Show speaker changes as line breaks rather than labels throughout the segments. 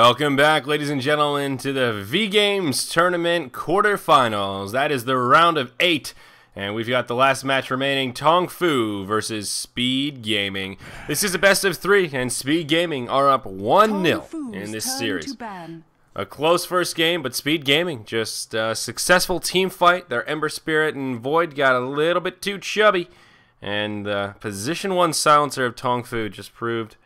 Welcome back, ladies and gentlemen, to the V-Games Tournament Quarterfinals. That is the round of 8, and we've got the last match remaining, Tongfu versus Speed Gaming. This is a best of 3, and Speed Gaming are up 1-0 in this series. A close first game, but Speed Gaming just a successful team fight. Their Ember Spirit and Void got a little bit too chubby, and the position 1 silencer of Tongfu just proved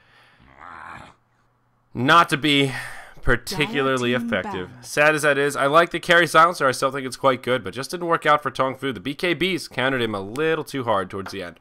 not to be particularly effective. Sad as that is, I like the carry silencer. I still think it's quite good, but just didn't work out for Tongfu. The BKBs countered him a little too hard towards the end.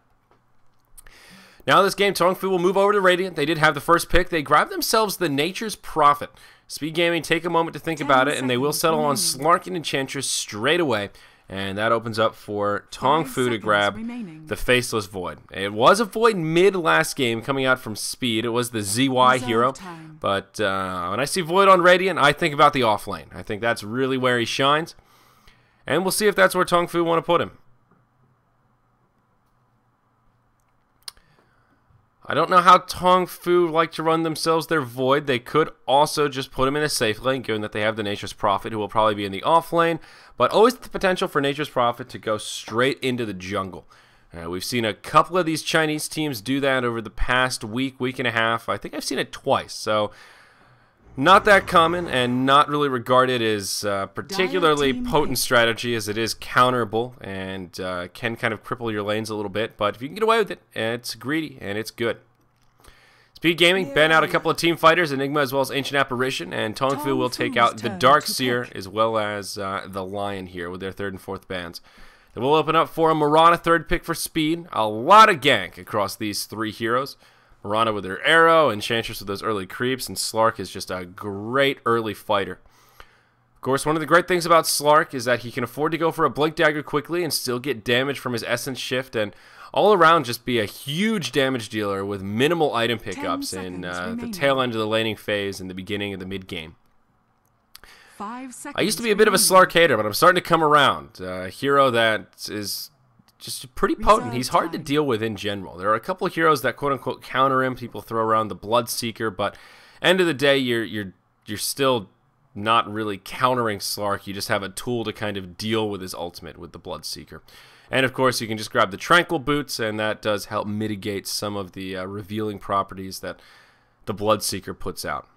Now this game, Tongfu will move over to Radiant. They did have the first pick. They grabbed themselves the Nature's Prophet. Speed Gaming take a moment to think about it, and they will settle on Slark and Enchantress straight away. And that opens up for Tongfu to grab the Faceless Void. It was a Void mid last game coming out from Speed. It was the ZY hero. But when I see Void on Radiant, I think about the off lane. I think that's really where he shines. And we'll see if that's where Tongfu want to put him. I don't know how Tongfu like to run themselves their Void. They could also just put him in a safe lane, given that they have the Nature's Prophet, who will probably be in the off lane. But always the potential for Nature's Prophet to go straight into the jungle. We've seen a couple of these Chinese teams do that over the past week and a half. I think I've seen it twice. So not that common and not really regarded as particularly potent strategy, as it is counterable and can kind of cripple your lanes a little bit. But if you can get away with it, it's greedy and it's good. Speed Gaming ban out a couple of team fighters, Enigma as well as Ancient Apparition, and Tongfu will take out the Dark Seer as well as the Lion here with their 3rd and 4th bans. Then we'll open up for a Mirana 3rd pick for Speed. A lot of gank across these 3 heroes. Mirana with her arrow, Enchantress with those early creeps, and Slark is just a great early fighter. Of course, one of the great things about Slark is that he can afford to go for a Blink Dagger quickly and still get damage from his Essence Shift, and all around just be a huge damage dealer with minimal item pickups in the tail end of the laning phase and the beginning of the mid game. I used to be a bit of a Slark hater, but I'm starting to come around. A hero that is just pretty potent. He's hard to deal with in general. There are a couple of heroes that quote-unquote counter him. People throw around the Bloodseeker, but end of the day, you're still not really countering Slark. You just have a tool to kind of deal with his ultimate with the Bloodseeker. And of course, you can just grab the Tranquil Boots, and that does help mitigate some of the revealing properties that the Bloodseeker puts out.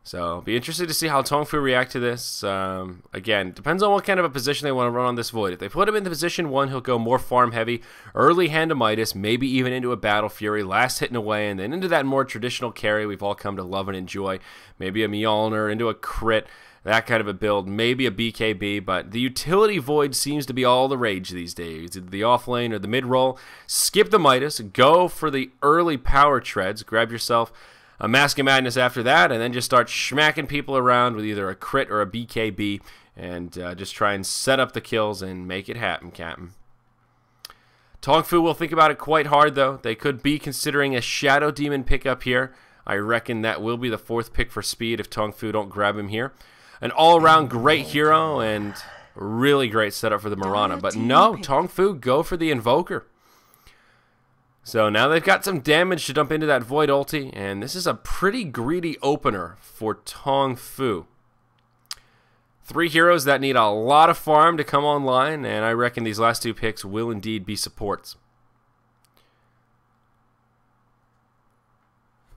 So, be interested to see how Tongfu react to this. Again, depends on what kind of a position they want to run on this Void. If they put him in the position 1, he'll go more farm heavy, early hand to Midas, maybe even into a Battle Fury, last hitting away, and then into that more traditional carry we've all come to love and enjoy. Maybe a Mjolnir, into a crit, that kind of a build, maybe a BKB, but the utility Void seems to be all the rage these days. Either the off lane or the mid roll. Skip the Midas, go for the early power treads, grab yourself a Mask of Madness after that, and then just start smacking people around with either a crit or a BKB, and just try and set up the kills and make it happen, Captain. Tongfu will think about it quite hard, though. They could be considering a Shadow Demon pickup here. I reckon that will be the 4th pick for Speed if Tongfu don't grab him here. An all-around great hero and really great setup for the Mirana. But no, Tongfu go for the Invoker. So now they've got some damage to dump into that Void ulti, and this is a pretty greedy opener for Tongfu. 3 heroes that need a lot of farm to come online, and I reckon these last 2 picks will indeed be supports.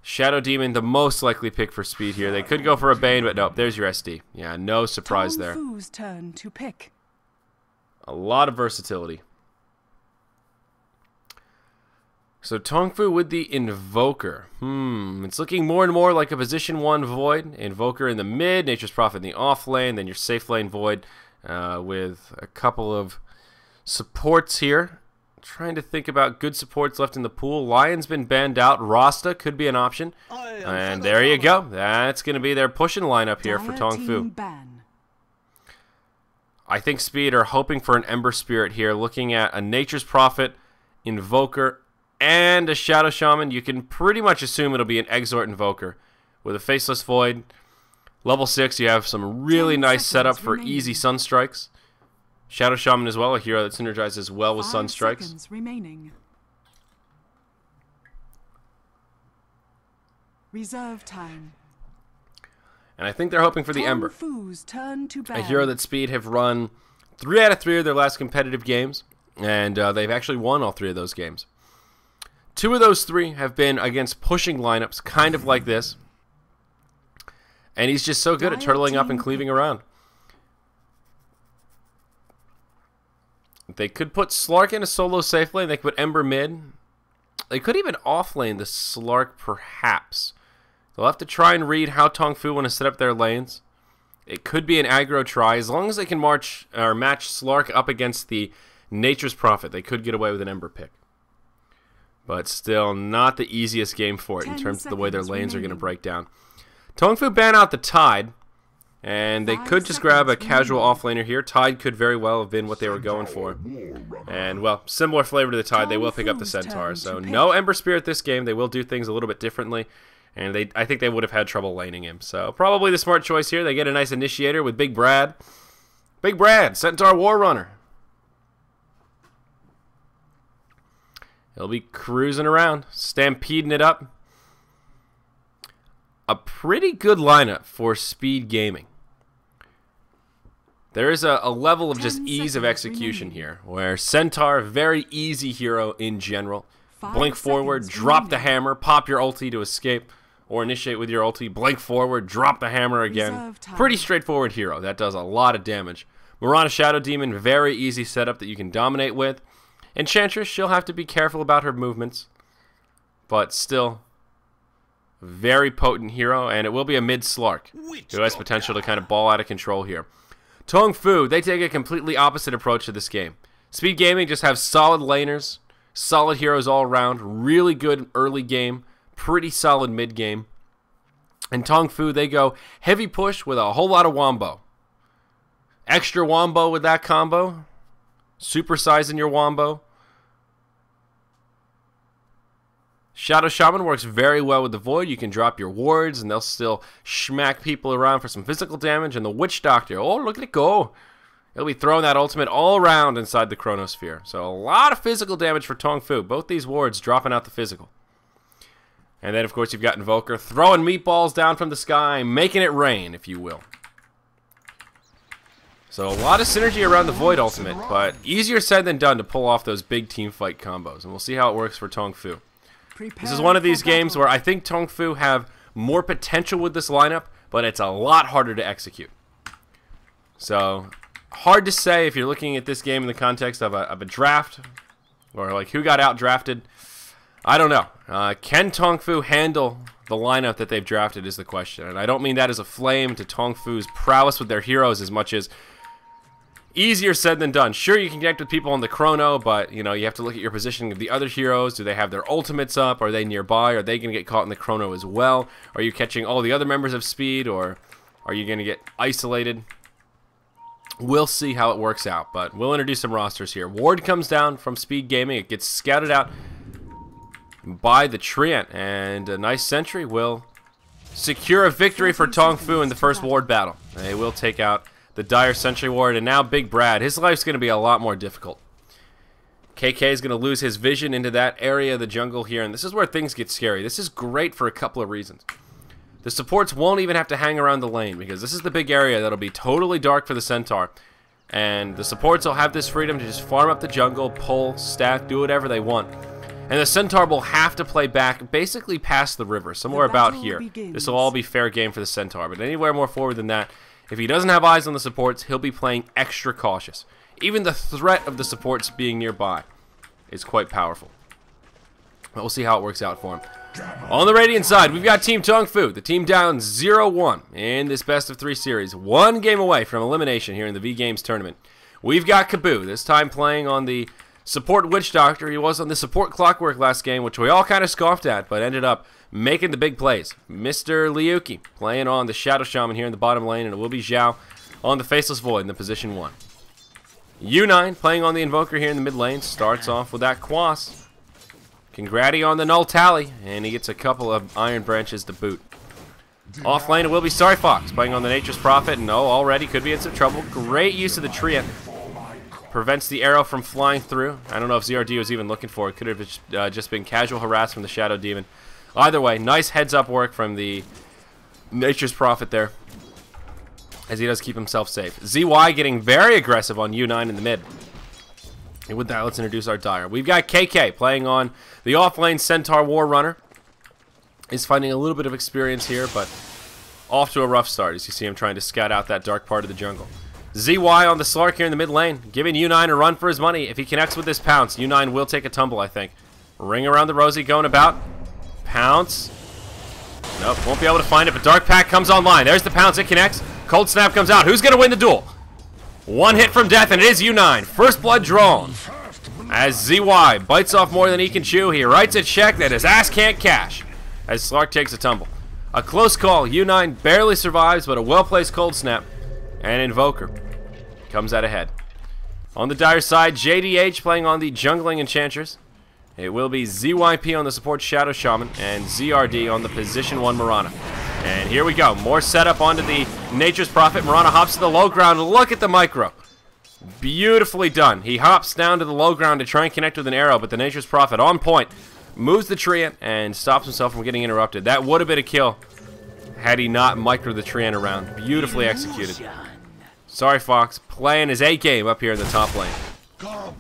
Shadow Demon, the most likely pick for Speed here. They could go for a Bane, but nope, there's your SD. Yeah, no surprise there.
Tongfu's turn to pick.
A lot of versatility. So Tongfu with the Invoker. It's looking more and more like a position 1 Void. Invoker in the mid, Nature's Prophet in the off lane, then your safe lane Void with a couple of supports here. Trying to think about good supports left in the pool. Lion's been banned out. Rasta could be an option. And there you go. That's going to be their pushing lineup here for Tongfu. I think Speed are hoping for an Ember Spirit here, looking at a Nature's Prophet, Invoker, and a Shadow Shaman. You can pretty much assume it'll be an Exort Invoker. With a Faceless Void, level 6, you have some really nice setup for easy Sunstrikes. Shadow Shaman as well, a hero that synergizes well with Sunstrikes.
Reserve time.
And I think they're hoping for the Ember.
Tongfu's turn to
A hero that Speed have run 3 out of 3 of their last competitive games. And they've actually won all 3 of those games. 2 of those 3 have been against pushing lineups, kind of like this. And he's just so good at turtling up and cleaving around. They could put Slark in a solo safe lane. They could put Ember mid. They could even offlane the Slark, perhaps. They'll have to try and read how Tongfu want to set up their lanes. It could be an aggro try. As long as they can match Slark up against the Nature's Prophet, they could get away with an Ember pick. But still, not the easiest game for it in terms of the way their lanes are going to break down. Tongfu ban out the Tide, and they could just grab a casual offlaner here. Tide could very well have been what they were going for. And, well, similar flavor to the Tide, they will pick up the Centaur. So no Ember Spirit this game. They will do things a little bit differently, and I think they would have had trouble laning him. So probably the smart choice here. They get a nice initiator with Big Brad. Big Brad, Centaur War Runner. He'll be cruising around, stampeding it up. A pretty good lineup for Speed Gaming. There is a level of just ease of execution here, where Centaur, very easy hero in general. Blink forward, drop the hammer, pop your ulti to escape, or initiate with your ulti, blink forward, drop the hammer again. Pretty straightforward hero. That does a lot of damage. Mirana Shadow Demon, very easy setup that you can dominate with. Enchantress, she'll have to be careful about her movements, but still very potent hero, and it will be a mid Slark who has potential to kind of ball out of control here. Tongfu, they take a completely opposite approach to this game. Speed Gaming just have solid laners, solid heroes all around, really good early game, pretty solid mid game. And Tongfu, they go heavy push with a whole lot of wombo. Extra wombo with that combo. Supersizing your wombo. Shadow Shaman works very well with the Void. You can drop your wards, and they'll still smack people around for some physical damage. And the Witch Doctor, oh, look at it go. He'll be throwing that ultimate all around inside the Chronosphere. So a lot of physical damage for Tongfu. Both these wards dropping out the physical. And then, of course, you've got Invoker throwing meatballs down from the sky, making it rain, if you will. So a lot of synergy around the Void ultimate, but easier said than done to pull off those big team fight combos. And we'll see how it works for Tongfu. This is one of these games where I think Tongfu have more potential with this lineup, but it's a lot harder to execute. So, hard to say if you're looking at this game in the context of a draft, or like who got out-drafted. I don't know. Can Tongfu handle the lineup that they've drafted is the question. And I don't mean that as a flame to Tongfu's prowess with their heroes as much as easier said than done. Sure, you can connect with people on the chrono, but you know you have to look at your positioning of the other heroes. Do they have their ultimates up? Are they nearby? Are they going to get caught in the chrono as well? Are you catching all the other members of Speed, or are you going to get isolated? We'll see how it works out, but we'll introduce some rosters here. Ward comes down from Speed Gaming. It gets scouted out by the Treant, and a nice sentry will secure a victory for Tongfu in the first ward battle. They will take out the Dire Sentry Ward, and now Big Brad. His life's going to be a lot more difficult. KK is going to lose his vision into that area of the jungle here, and this is where things get scary. This is great for a couple of reasons. The supports won't even have to hang around the lane, because this is the big area that'll be totally dark for the Centaur. And the supports will have this freedom to just farm up the jungle, pull, stack, do whatever they want. And the Centaur will have to play back basically past the river, somewhere about here. This will all be fair game for the Centaur, but anywhere more forward than that, if he doesn't have eyes on the supports, he'll be playing extra cautious. Even the threat of the supports being nearby is quite powerful. But we'll see how it works out for him. On the Radiant side, we've got Team Tongfu, the team down 0-1 in this best-of-3 series. 1 game away from elimination here in the V-Games tournament. We've got Kaboo, this time playing on the support Witch Doctor. He was on the support Clockwork last game, which we all kind of scoffed at, but ended up making the big plays. Mr. Liuki playing on the Shadow Shaman here in the bottom lane, and it will be Zhao on the Faceless Void in the position 1. U9 playing on the Invoker here in the mid lane. Starts off with that Quas. Congrati on the Null Tally, and he gets a couple of Iron Branches to boot. Off lane it will be Sorry Fox playing on the Nature's Prophet, and already could be in some trouble. Great use of the Treant. Prevents the arrow from flying through. I don't know if ZRD was even looking for it. Could have just been casual harass from the Shadow Demon. Either way, nice heads-up work from the Nature's Prophet there, as he does keep himself safe. ZY getting very aggressive on U9 in the mid. And with that, let's introduce our Dire. We've got KK playing on the offlane Centaur War Runner. He's finding a little bit of experience here, but off to a rough start as you see him trying to scout out that dark part of the jungle. ZY on the Slark here in the mid lane, giving U9 a run for his money. If he connects with this pounce, U9 will take a tumble, I think. Ring around the Rosie going about. Pounce. Nope, won't be able to find it, but Dark Pact comes online. There's the pounce, it connects. Cold Snap comes out. Who's going to win the duel? One hit from death, and it is U9. First blood drawn. As ZY bites off more than he can chew, he writes a check that his ass can't cash. As Slark takes a tumble. A close call. U9 barely survives, but a well-placed Cold Snap. And Invoker comes out ahead. On the Dire side, JDH playing on the jungling Enchantress. It will be ZYP on the support Shadow Shaman and ZRD on the position 1 Mirana. And here we go. More setup onto the Nature's Prophet. Mirana hops to the low ground. Look at the micro. Beautifully done. He hops down to the low ground to try and connect with an arrow, but the Nature's Prophet on point moves the Treant and stops himself from getting interrupted. That would have been a kill had he not microed the Treant around. Beautifully executed. Sorry, Fox. Playing his A game up here in the top lane.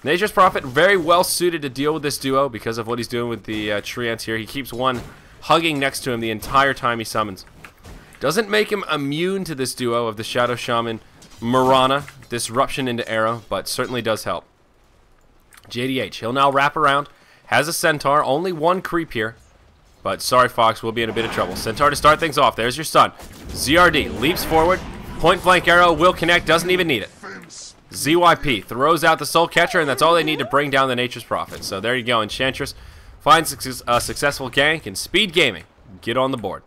Nature's Prophet very well suited to deal with this duo because of what he's doing with the Treants here. He keeps one hugging next to him the entire time he summons. Doesn't make him immune to this duo of the Shadow Shaman, Mirana, Disruption into Arrow, but certainly does help. JDH, he'll now wrap around. Has a Centaur, only one creep here. But sorry, Fox, we'll be in a bit of trouble. Centaur to start things off. There's your stun. ZRD leaps forward. Point blank arrow will connect, doesn't even need it. ZYP throws out the Soul Catcher, and that's all they need to bring down the Nature's Prophet. So there you go. Enchantress finds a successful gank, and Speed Gaming get on the board.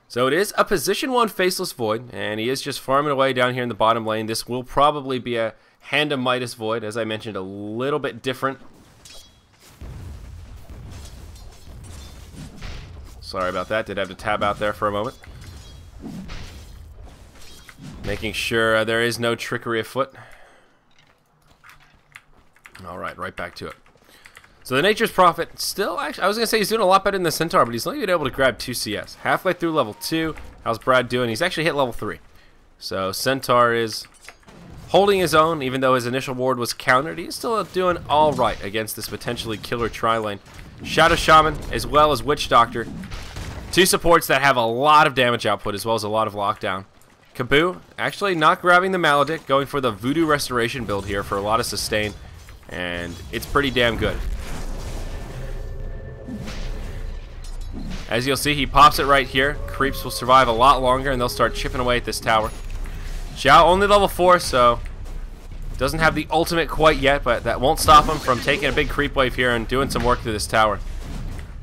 So it is a position 1 Faceless Void, and he is just farming away down here in the bottom lane. This will probably be a Hand of Midas Void, as I mentioned, a little bit different. Sorry about that, did have to tab out there for a moment. Making sure there is no trickery afoot. Alright, right back to it. So the Nature's Prophet still, actually, I was going to say he's doing a lot better than the Centaur, but he's only been able to grab 2 CS. Halfway through level 2, how's Brad doing? He's actually hit level 3. So Centaur is holding his own, even though his initial ward was countered. He's still doing alright against this potentially killer tri-lane. Shadow Shaman, as well as Witch Doctor. 2 supports that have a lot of damage output, as well as a lot of lockdown. Kaboo, actually not grabbing the Maledict, going for the Voodoo Restoration build here for a lot of sustain. And it's pretty damn good. As you'll see, he pops it right here. Creeps will survive a lot longer, and they'll start chipping away at this tower. Xiao only level 4, so doesn't have the ultimate quite yet, but that won't stop him from taking a big creep wave here and doing some work through this tower.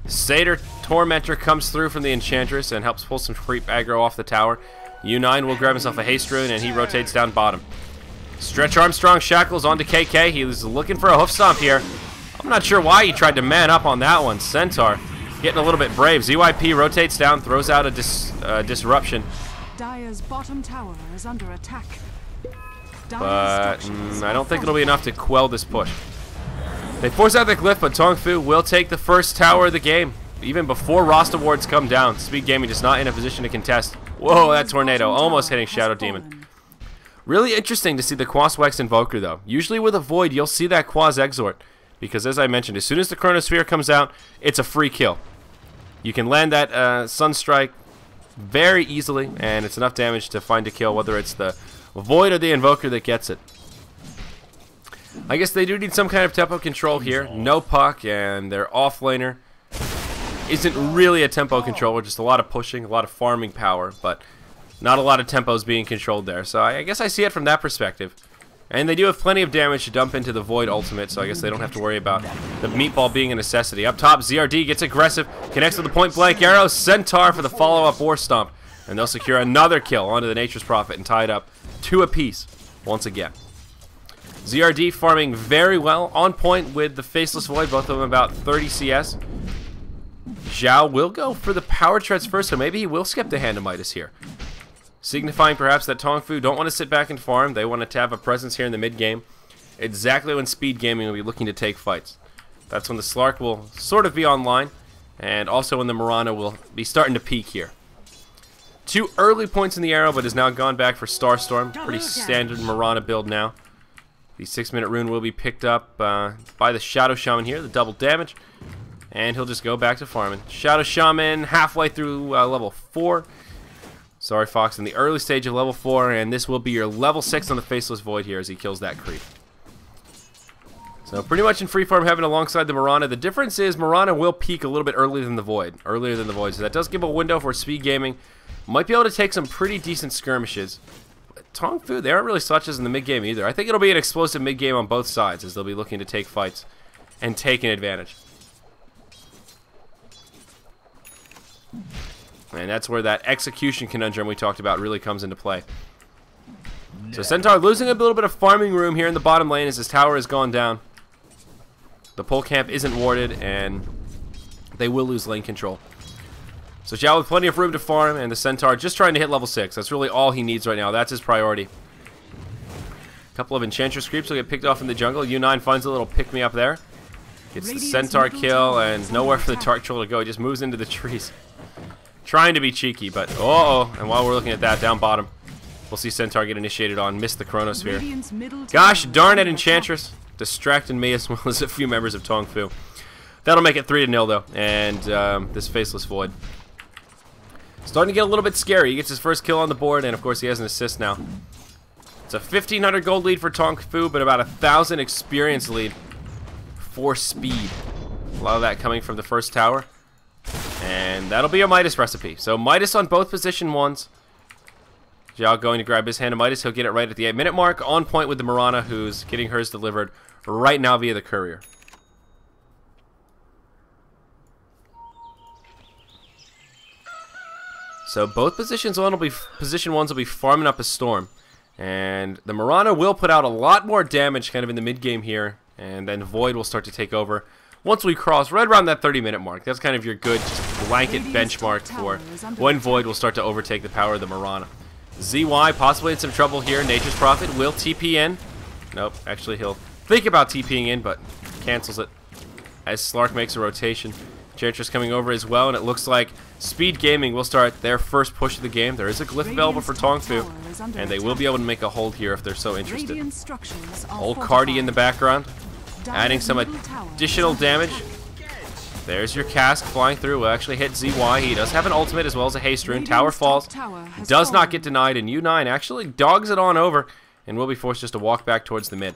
Satyr Tormentor comes through from the Enchantress and helps pull some creep aggro off the tower. U9 will grab himself a haste rune, and he rotates down bottom. Stretch Armstrong Shackles onto KK. He was looking for a hoof stomp here. I'm not sure why he tried to man up on that one. Centaur getting a little bit brave. ZYP rotates down, throws out a disruption.
Dire's bottom tower is under attack.
But I don't think it'll be enough to quell this push. They force out the glyph, but Tongfu will take the first tower of the game, even before Rasta wards come down. Speed Gaming just not in a position to contest. Whoa, that tornado almost hitting Shadow Demon. Really interesting to see the Quaswex Invoker, though. Usually with a Void, you'll see that Quas Exort, because as I mentioned, as soon as the Chronosphere comes out, it's a free kill. You can land that Sunstrike very easily, and it's enough damage to find a kill, whether it's the Void or the Invoker that gets it. I guess they do need some kind of tempo control here. No puck, and their offlaner isn't really a tempo controller, just a lot of pushing, a lot of farming power, but not a lot of tempos being controlled there. So I guess I see it from that perspective. And they do have plenty of damage to dump into the Void ultimate, so I guess they don't have to worry about the meatball being a necessity. Up top, ZRD gets aggressive, connects with the point blank arrow, Centaur for the follow-up War Stomp, and they'll secure another kill onto the Nature's Prophet and tie it up 2 apiece once again. ZRD farming very well, on point with the Faceless Void, both of them about 30 CS. Zhao will go for the Power Treads first, so maybe he will skip the Hand of Midas here. Signifying perhaps that Tongfu don't want to sit back and farm. They want to have a presence here in the mid game. Exactly when Speed Gaming will be looking to take fights. That's when the Slark will sort of be online, and also when the Marana will be starting to peak here. 2 early points in the arrow, but has now gone back for Starstorm. Pretty standard Marana build now. The 6-minute rune will be picked up by the Shadow Shaman here, the double damage. And he'll just go back to farming. Shadow Shaman halfway through level 4. Sorry Fox in the early stage of level 4, and this will be your level 6 on the Faceless Void here as he kills that creep. So pretty much in freeform heaven alongside the Marana. The difference is Marana will peak a little bit earlier than the Void. So that does give a window for Speed Gaming. Might be able to take some pretty decent skirmishes. But Tongfu, they aren't really slouches in the mid game either. I think it'll be an explosive mid game on both sides as they'll be looking to take fights and take an advantage. And that's where that execution conundrum we talked about really comes into play. So Centaur losing a little bit of farming room here in the bottom lane as his tower has gone down. The pole camp isn't warded, and they will lose lane control. So Zhao with plenty of room to farm, and the Centaur just trying to hit level 6. That's really all he needs right now. That's his priority. A couple of Enchantress creeps will get picked off in the jungle. U9 finds a little pick-me-up there. Gets the Centaur kill, and nowhere for the Dark Troll to go. He just moves into the trees. Trying to be cheeky, but and while we're looking at that, down bottom, we'll see Centaur get initiated on. Missed the Chronosphere. Gosh darn it, Enchantress. Distracting me as well as a few members of Tongfu. That'll make it 3-0 though, and this Faceless Void. Starting to get a little bit scary. He gets his first kill on the board, and of course he has an assist now. It's a 1,500 gold lead for Tongfu, but about 1,000 experience lead for Speed. A lot of that coming from the first tower. And that'll be a Midas recipe. So Midas on both position 1s. Zhao going to grab his hand of Midas. He'll get it right at the 8-minute mark. On point with the Marana, who's getting hers delivered right now via the courier. So both position 1s will be farming up a storm. And the Marana will put out a lot more damage kind of in the mid-game here. And then Void will start to take over once we cross right around that 30-minute mark. That's kind of your good just blanket benchmark for when Void will start to overtake the power of the Marana. ZY possibly in some trouble here. Nature's Prophet will TP in. Nope, actually he'll think about TPing in, but cancels it as Slark makes a rotation. Enchantress coming over as well, and it looks like Speed Gaming will start their first push of the game. There is a glyph available for Tongfu, and they will be able to make a hold here if they're so interested. Old Cardi in the background, adding some additional damage. There's your cask flying through. Will actually hit ZY. He does have an ultimate as well as a haste rune. Tower falls. Does not get denied, and U9 actually dogs it on over and will be forced just to walk back towards the mid.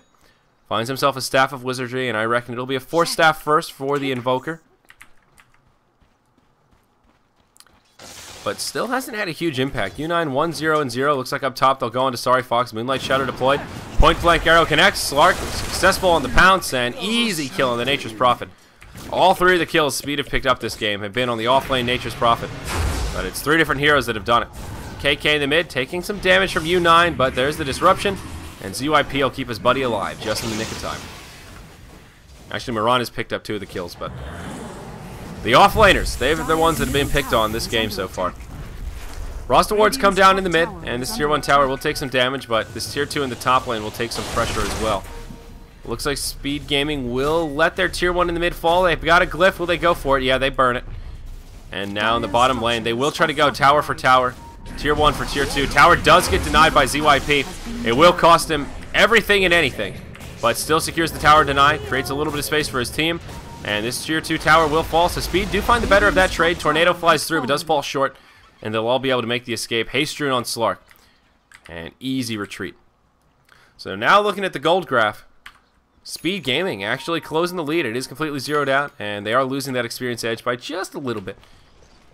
Finds himself a Staff of Wizardry, and I reckon it'll be a 4-staff first for the Invoker. But still hasn't had a huge impact. U9 1-0 and 0. Looks like up top they'll go on to Sorry Fox. Moonlight Shadow deployed. Point blank arrow connects. Slark successful on the pounce, and easy kill on the Nature's Prophet. All 3 of the kills Speed have picked up this game have been on the offlane Nature's Prophet. But it's 3 different heroes that have done it. KK in the mid taking some damage from U9, but there's the disruption. And ZYP will keep his buddy alive just in the nick of time. Actually, Moran has picked up 2 of the kills, but the offlaners, they're the ones that have been picked on this game so far. Roster wards come down in the mid, and this tier 1 tower will take some damage, but this tier 2 in the top lane will take some pressure as well. Looks like Speed Gaming will let their tier 1 in the mid fall. They've got a glyph. Will they go for it? Yeah, they burn it. And now in the bottom lane, they will try to go tower for tower. Tier 1 for tier 2. Tower does get denied by ZYP. It will cost him everything and anything, but still secures the tower deny. Creates a little bit of space for his team. And this tier 2 tower will fall. So Speed do find the better of that trade. Tornado flies through, but does fall short. And they'll all be able to make the escape. Haste rune on Slark. And easy retreat. So now looking at the gold graph. Speed Gaming actually closing the lead. It is completely zeroed out, and they are losing that experience edge by just a little bit.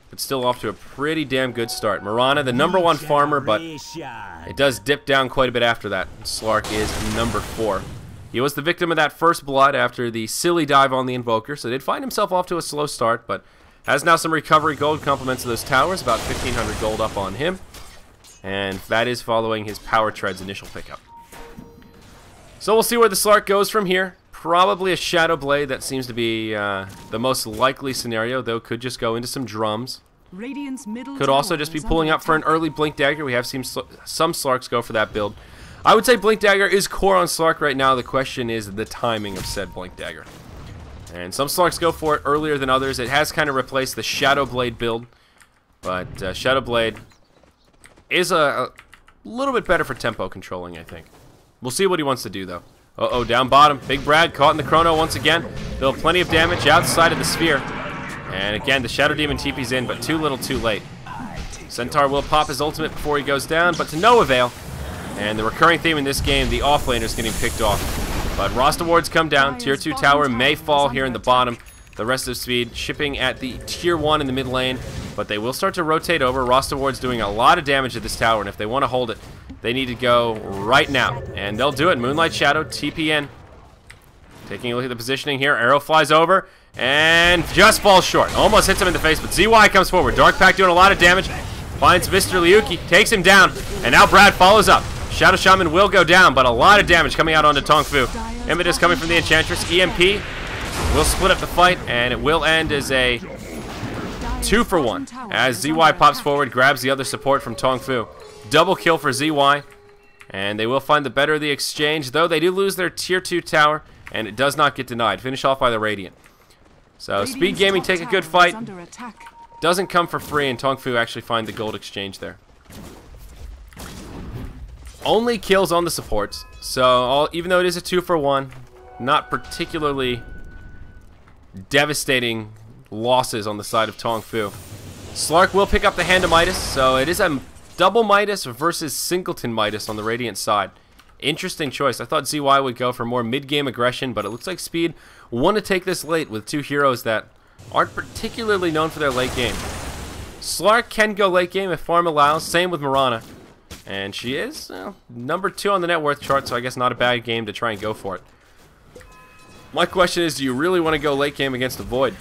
But still off to a pretty damn good start. Marana, the #1 farmer, but it does dip down quite a bit after that. Slark is number 4. He was the victim of that first blood after the silly dive on the Invoker, so did find himself off to a slow start, but has now some recovery gold compliments of those towers, about 1,500 gold up on him. And that is following his Power Tread's initial pickup. So we'll see where the Slark goes from here. Probably a Shadow Blade. That seems to be the most likely scenario, though could just go into some drums. Could also just be pulling up for an early Blink Dagger. We have seen some Slarks go for that build. I would say Blink Dagger is core on Slark right now. The question is the timing of said Blink Dagger. And some Slarks go for it earlier than others. It has kind of replaced the Shadow Blade build. But Shadow Blade is a little bit better for tempo controlling, I think. We'll see what he wants to do, though. Uh-oh, down bottom. Big Brad caught in the chrono once again. They'll have plenty of damage outside of the sphere. And again, the Shadow Demon TP's in, but too little too late. Centaur will pop his ultimate before he goes down, but to no avail. And the recurring theme in this game, the offlaner is getting picked off. But roster wards come down. Tier 2 tower may fall here in the bottom. The rest of Speed shipping at the Tier 1 in the mid lane. But they will start to rotate over. Roster ward's doing a lot of damage to this tower, and if they want to hold it, they need to go right now. And they'll do it. Moonlight Shadow, TP in. Taking a look at the positioning here. Arrow flies over and just falls short. Almost hits him in the face, but ZY comes forward. Dark Pact doing a lot of damage. Finds Mr. Liuki, takes him down, and now Brad follows up. Shadow Shaman will go down, but a lot of damage coming out onto Tongfu. Impetus coming from the Enchantress. EMP will split up the fight, and it will end as a 2-for-1. As ZY pops forward, grabs the other support from Tongfu. Double kill for ZY, and they will find the better of the exchange, though they do lose their Tier 2 tower, and it does not get denied. Finish off by the Radiant. So Speed Gaming take a good fight. Doesn't come for free, and Tongfu actually find the gold exchange there. Only kills on the supports, so even though it is a 2-for-1, not particularly devastating losses on the side of Tongfu. Slark will pick up the Hand of Midas, so it is a double Midas versus singleton Midas on the Radiant side. Interesting choice. I thought ZY would go for more mid-game aggression, but it looks like Speed want to take this late with two heroes that aren't particularly known for their late game. Slark can go late game if farm allows, same with Mirana. And she is number 2 on the net worth chart, so I guess not a bad game to try and go for it. My question is, do you really want to go late game against a Void?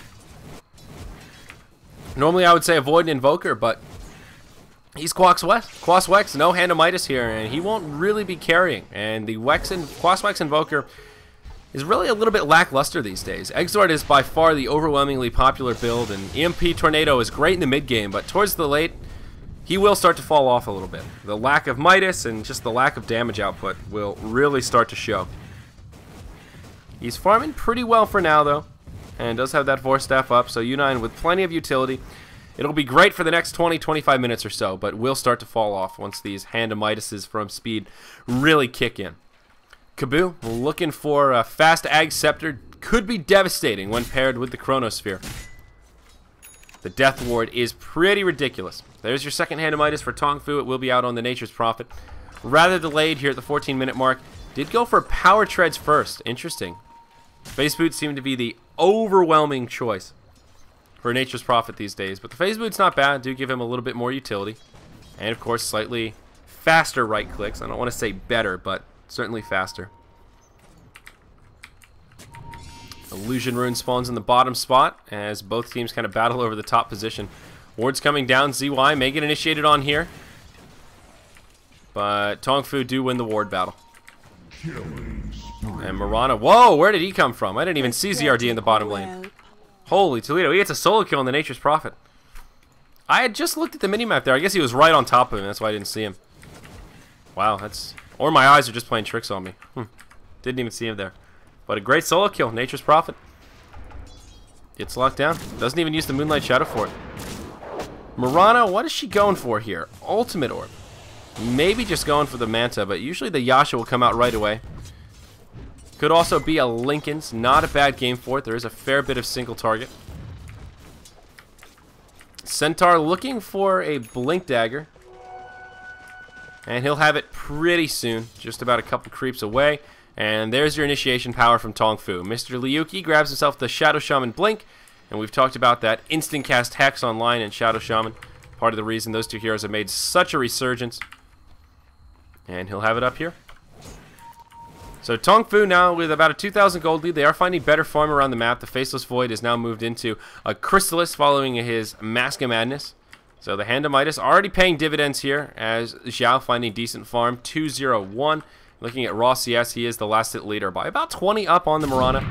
Normally I would say avoid an Invoker, but he's Quas-Wex, no Hand of Midas here, and he won't really be carrying. And the Quas-Wex Invoker is really a little bit lackluster these days. Exort is by far the overwhelmingly popular build, and EMP Tornado is great in the mid game, but towards the late, he will start to fall off a little bit. The lack of Midas and just the lack of damage output will really start to show. He's farming pretty well for now, though, and does have that Force Staff up, so U9 with plenty of utility. It'll be great for the next 20-25 minutes or so, but will start to fall off once these Hand of Midases from Speed really kick in. Kaboo looking for a fast Ag Scepter. Could be devastating when paired with the Chronosphere. The Death Ward is pretty ridiculous. There's your second Hand of Midas for Tongfu. It will be out on the Nature's Prophet. Rather delayed here at the 14-minute mark. Did go for Power Treads first. Interesting. Phase Boots seem to be the overwhelming choice for Nature's Prophet these days. But the Phase Boots not bad. Do give him a little bit more utility. And of course slightly faster right clicks. I don't want to say better, but certainly faster. Illusion Rune spawns in the bottom spot as both teams kind of battle over the top position. Ward's coming down. ZY may get initiated on here, but Tongfu do win the ward battle. And Mirana, whoa, where did he come from? I didn't even see ZRD in the bottom lane. Holy Toledo, he gets a solo kill on the Nature's Prophet. I had just looked at the minimap there. I guess he was right on top of him. That's why I didn't see him. Wow, that's... Or my eyes are just playing tricks on me. Didn't even see him there. But a great solo kill. Nature's Prophet gets locked down. Doesn't even use the Moonlight Shadow for it. Mirana, what is she going for here? Ultimate Orb. Maybe just going for the Manta, but usually the Yasha will come out right away. Could also be a Linken's. Not a bad game for it. There is a fair bit of single target. Centaur looking for a Blink Dagger. And he'll have it pretty soon. Just about a couple creeps away. And there's your initiation power from Tongfu. Mr. Liuki grabs himself the Shadow Shaman Blink. And we've talked about that instant cast Hex online and Shadow Shaman. Part of the reason those two heroes have made such a resurgence. And he'll have it up here. So Tongfu now with about a 2,000 gold lead. They are finding better farm around the map. The Faceless Void is now moved into a Chrysalis following his Mask of Madness. So the Hand of Midas already paying dividends here as Xiao finding decent farm. 2-0-1. Looking at raw CS, he is the last hit leader by about 20 up on the Mirana.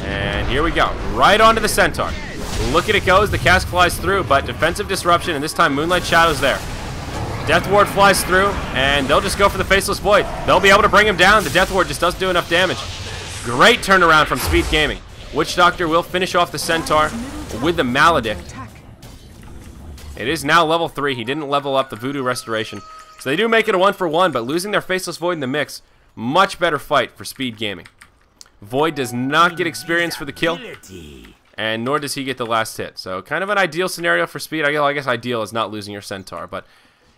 And here we go. Right onto the Centaur. Look at it goes. The cast flies through, but defensive disruption, and this time Moonlight Shadow's there. Death Ward flies through, and they'll just go for the Faceless Void. They'll be able to bring him down. The Death Ward just doesn't do enough damage. Great turnaround from Speed Gaming. Witch Doctor will finish off the Centaur with the Maledict. It is now level 3. He didn't level up the Voodoo Restoration. So they do make it a 1-for-1, but losing their Faceless Void in the mix, much better fight for Speed Gaming. Void does not get experience for the kill, and nor does he get the last hit. So kind of an ideal scenario for Speed. I guess ideal is not losing your Centaur, but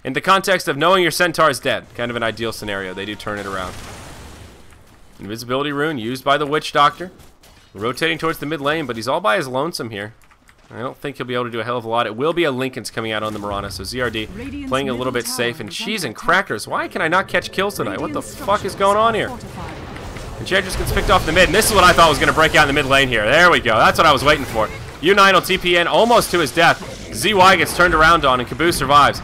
in the context of knowing your Centaur is dead, kind of an ideal scenario. They do turn it around. Invisibility rune used by the Witch Doctor. Rotating towards the mid lane, but he's all by his lonesome here. I don't think he'll be able to do a hell of a lot. It will be a Lincoln's coming out on the Mirana, so ZRD playing a little bit safe. And cheese and crackers, why can I not catch kills tonight? What the fuck is going on here? Enchantress gets picked off the mid, and this is what I thought was going to break out in the mid lane here. There we go. That's what I was waiting for. U9 will TP in almost to his death. ZY gets turned around on, and Caboose survives.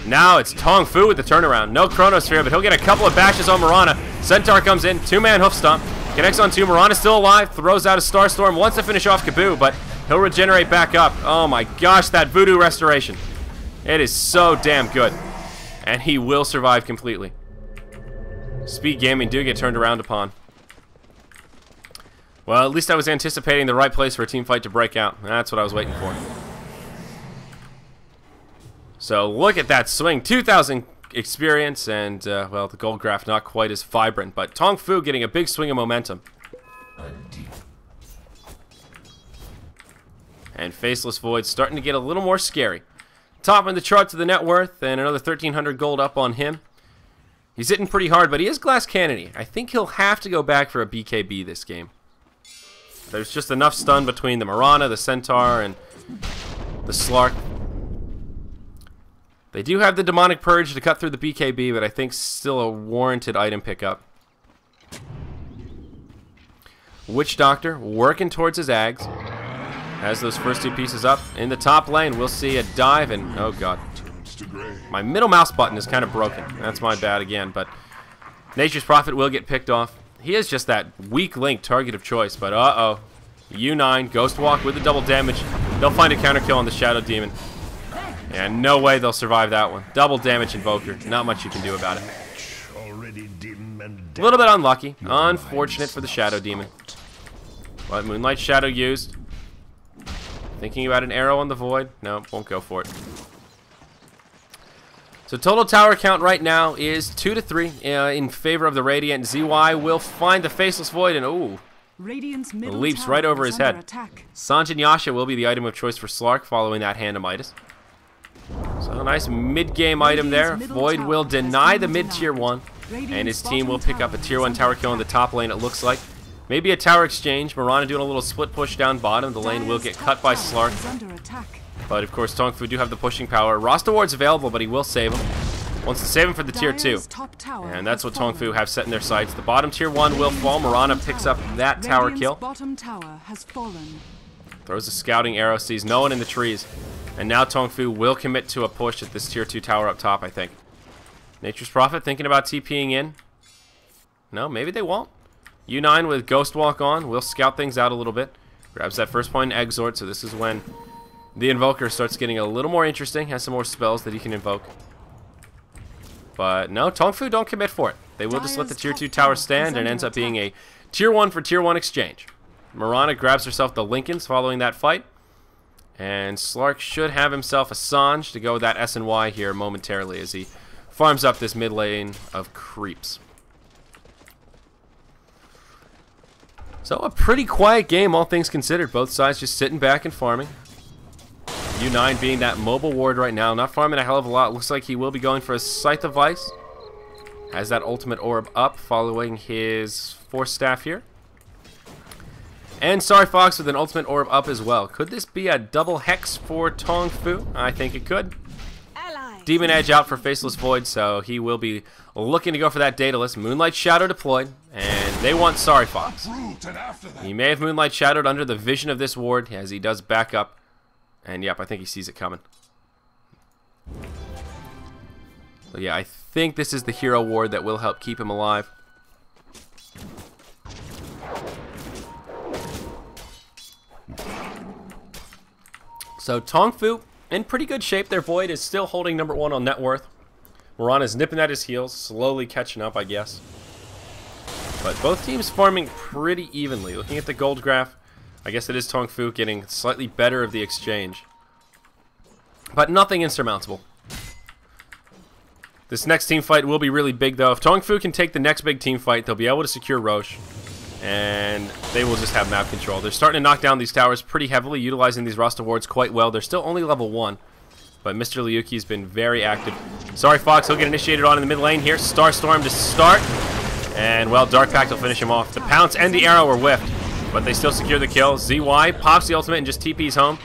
Now it's Tongfu with the turnaround. No Chronosphere, but he'll get a couple of bashes on Mirana. Centaur comes in, 2-man hoof stomp. Connects on 2. Mirana's still alive. Throws out a Starstorm. Wants to finish off Kaboo, but he'll regenerate back up. Oh my gosh, that Voodoo Restoration. It is so damn good. And he will survive completely. Speed Gaming do get turned around upon. Well, at least I was anticipating the right place for a team fight to break out. That's what I was waiting for. So look at that swing. 2,000 experience, and well, the gold graph not quite as vibrant, but Tongfu getting a big swing of momentum. And Faceless Void starting to get a little more scary. Top in the chart to the net worth, and another 1,300 gold up on him. He's hitting pretty hard, but he is glass cannon-y. I think he'll have to go back for a BKB this game. There's just enough stun between the Mirana, the Centaur, and the Slark. They do have the Demonic Purge to cut through the BKB, but I think still a warranted item pickup. Witch Doctor working towards his Ags. Has those first 2 pieces up. In the top lane, we'll see a dive, and oh god. My middle mouse button is kind of broken. That's my bad again, but Nature's Prophet will get picked off. He is just that weak link target of choice, but uh-oh. U9, Ghost Walk with the double damage. They'll find a counter kill on the Shadow Demon. And no way they'll survive that one. Double damage Invoker. Not much you can do about it. A little bit unlucky. Unfortunate for the Shadow Demon. But Moonlight Shadow used. Thinking about an arrow on the Void. No, won't go for it. So total tower count right now is 2-3 in favor of the Radiant. ZY will find the Faceless Void, and ooh, leaps right over his head. Sanjin Yasha will be the item of choice for Slark following that Hand of Midas. So a nice mid-game item there. Void will deny the mid-tier 1, and his team will pick up a tier 1 tower kill in the top lane, it looks like. Maybe a tower exchange. Mirana doing a little split push down bottom. The lane will get cut by Slark. But of course, Tongfu do have the pushing power. Roster Ward's available, but he will save him. Wants to save him for the tier 2. And that's what Tongfu have set in their sights. The bottom tier 1 will fall. Mirana picks up that tower kill. Throws a scouting arrow, sees no one in the trees. And now Tongfu will commit to a push at this tier 2 tower up top, I think. Nature's Prophet thinking about TPing in. No, maybe they won't. U9 with Ghost Walk on. We'll scout things out a little bit. Grabs that first point in Exort, so this is when the Invoker starts getting a little more interesting. Has some more spells that he can invoke. But no, Tongfu don't commit for it. They will just let the tier 2 tower stand, and ends up being a tier 1 for tier 1 exchange. Mirana grabs herself the Lincolns following that fight. And Slark should have himself a Sanj to go with that S&Y here momentarily as he farms up this mid lane of creeps. So a pretty quiet game, all things considered. Both sides just sitting back and farming. U9 being that mobile ward right now, not farming a hell of a lot. Looks like he will be going for a Scythe of Vice. Has that ultimate orb up following his Force Staff here. And Sorry Fox with an ultimate orb up as well. Could this be a double hex for Tongfu? I think it could. Demon Edge out for Faceless Void, so he will be looking to go for that Daedalus. Moonlight Shadow deployed, and they want Sorry Fox. He may have Moonlight Shadowed under the vision of this ward as he does back up. And yep, I think he sees it coming. So yeah, I think this is the hero ward that will help keep him alive. So Tongfu in pretty good shape. Their Void is still holding number 1 on net worth. Mirana's nipping at his heels, slowly catching up, I guess. But both teams farming pretty evenly. Looking at the gold graph, I guess it is Tongfu getting slightly better of the exchange. But nothing insurmountable. This next team fight will be really big, though. If Tongfu can take the next big team fight, they'll be able to secure Roche. And they will just have map control. They're starting to knock down these towers pretty heavily, utilizing these roster wards quite well. They're still only level 1. But Mr. Liuki's been very active. Sorry, Fox. He'll get initiated on in the mid lane here. Starstorm to start. And, well, Dark Pact will finish him off. The Pounce and the Arrow were whiffed. But they still secure the kill. ZY pops the ultimate and just TP's home.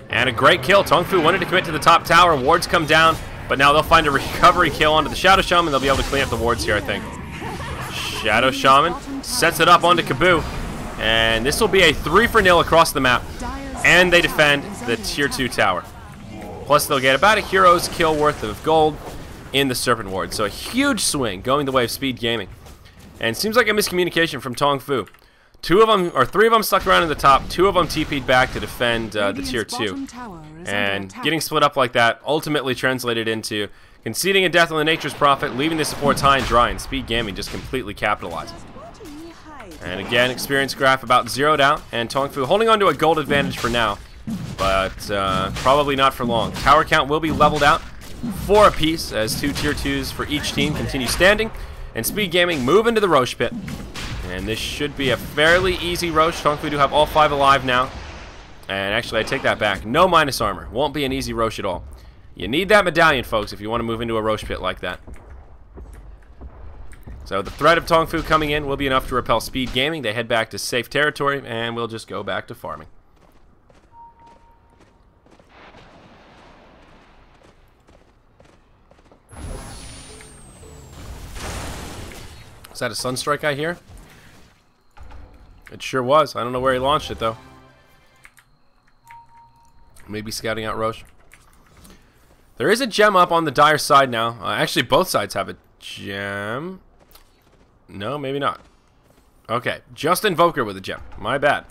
And a great kill. Tongfu wanted to commit to the top tower. Wards come down. But now they'll find a recovery kill onto the Shadow Shaman. They'll be able to clean up the wards here, I think. Shadow Shaman sets it up onto Kaboo. And this will be a 3-for-0 across the map. And they defend the tier 2 tower. Plus they'll get about a hero's kill worth of gold in the Serpent Ward. So a huge swing going the way of Speed Gaming. And it seems like a miscommunication from Tongfu. 3 of them stuck around in the top. 2 of them TP'd back to defend the tier 2. And getting split up like that ultimately translated into conceding a death on the Nature's Prophet, leaving the supports high and dry, and Speed Gaming just completely capitalized. And again, experience graph about zeroed out, and Tongfu holding on to a gold advantage for now, but probably not for long. Tower count will be leveled out 4 apiece as 2 tier 2s for each team continue standing, and Speed Gaming move into the Roche pit. And this should be a fairly easy Roche. Tongfu do have all 5 alive now. And actually, I take that back. No minus armor. Won't be an easy Roche at all. You need that medallion, folks, if you want to move into a Roche pit like that. So the threat of Tongfu coming in will be enough to repel Speed Gaming. They head back to safe territory, and we'll just go back to farming. Is that a Sunstrike I hear? It sure was. I don't know where he launched it, though. Maybe scouting out Roche. There is a gem up on the Dire side now. Actually, both sides have a gem. No, maybe not. Okay, just Invoker with a gem. My bad.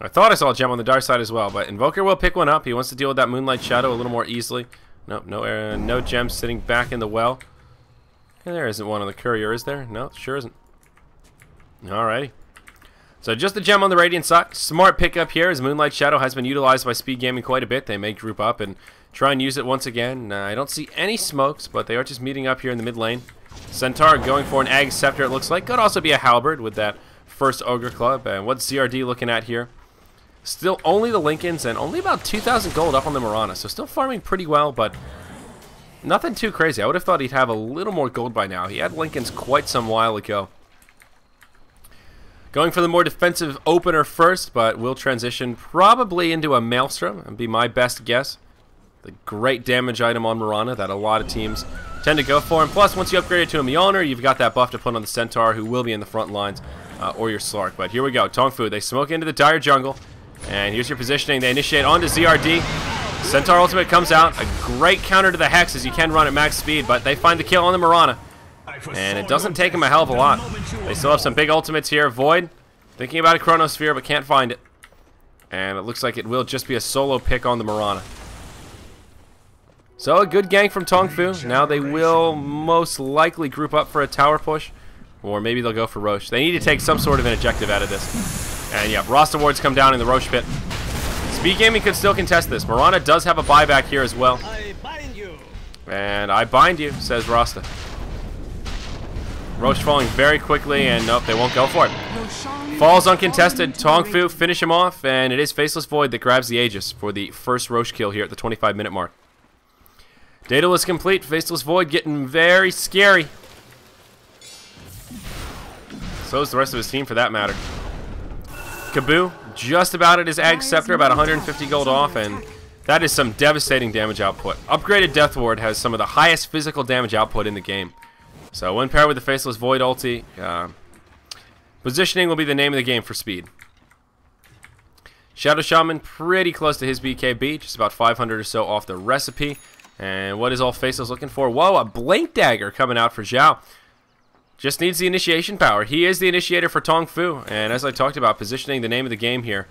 I thought I saw a gem on the Dire side as well, but Invoker will pick one up. He wants to deal with that Moonlight Shadow a little more easily. Nope, no gem sitting back in the well. And there isn't one on the Courier, is there? No, sure isn't. Alrighty. So just the gem on the Radiant side. Smart pickup here as Moonlight Shadow has been utilized by Speed Gaming quite a bit. They may group up and try and use it once again. I don't see any smokes, but they are just meeting up here in the mid lane. Centaur going for an Ag Scepter, it looks like. Could also be a Halberd with that first Ogre Club. And what's CRD looking at here? Still only the Lincolns and only about 2,000 gold up on the Mirana. So still farming pretty well, but nothing too crazy. I would have thought he'd have a little more gold by now. He had Lincolns quite some while ago. Going for the more defensive opener first, but will transition probably into a Maelstrom, and be my best guess. The great damage item on Mirana that a lot of teams tend to go for. And plus, once you upgrade it to a Mjolnir, you've got that buff to put on the Centaur, who will be in the front lines, or your Slark. But here we go. Tongfu, they smoke into the Dire jungle, and here's your positioning. They initiate onto ZRD. Centaur ultimate comes out. A great counter to the Hex, as you can run at max speed, but they find the kill on the Mirana. And it doesn't take him a hell of a lot. They still have some big ultimates here. Void, thinking about a Chronosphere, but can't find it. And it looks like it will just be a solo pick on the Mirana. So a good gank from Tongfu. Now they will most likely group up for a tower push. Or maybe they'll go for Roche. They need to take some sort of an objective out of this. And yeah, roster wards come down in the Roche pit. Speed Gaming could still contest this. Mirana does have a buyback here as well. And I bind you, says Rasta. Roche falling very quickly, and nope, they won't go for it. Falls uncontested. Tongfu finish him off, and it is Faceless Void that grabs the Aegis for the first Roche kill here at the 25-minute mark. Daedalus complete. Faceless Void getting very scary. So is the rest of his team, for that matter. Kaboo, just about at his Ag Scepter, about 150 gold off, and that is some devastating damage output. Upgraded Death Ward has some of the highest physical damage output in the game. So when paired with the Faceless Void ulti, positioning will be the name of the game for Speed. Shadow Shaman pretty close to his BKB, just about 500 or so off the recipe. And what is all Faceless looking for? Whoa, a Blink Dagger coming out for Zhao. Just needs the initiation power. He is the initiator for Tongfu, and as I talked about, positioning the name of the game here.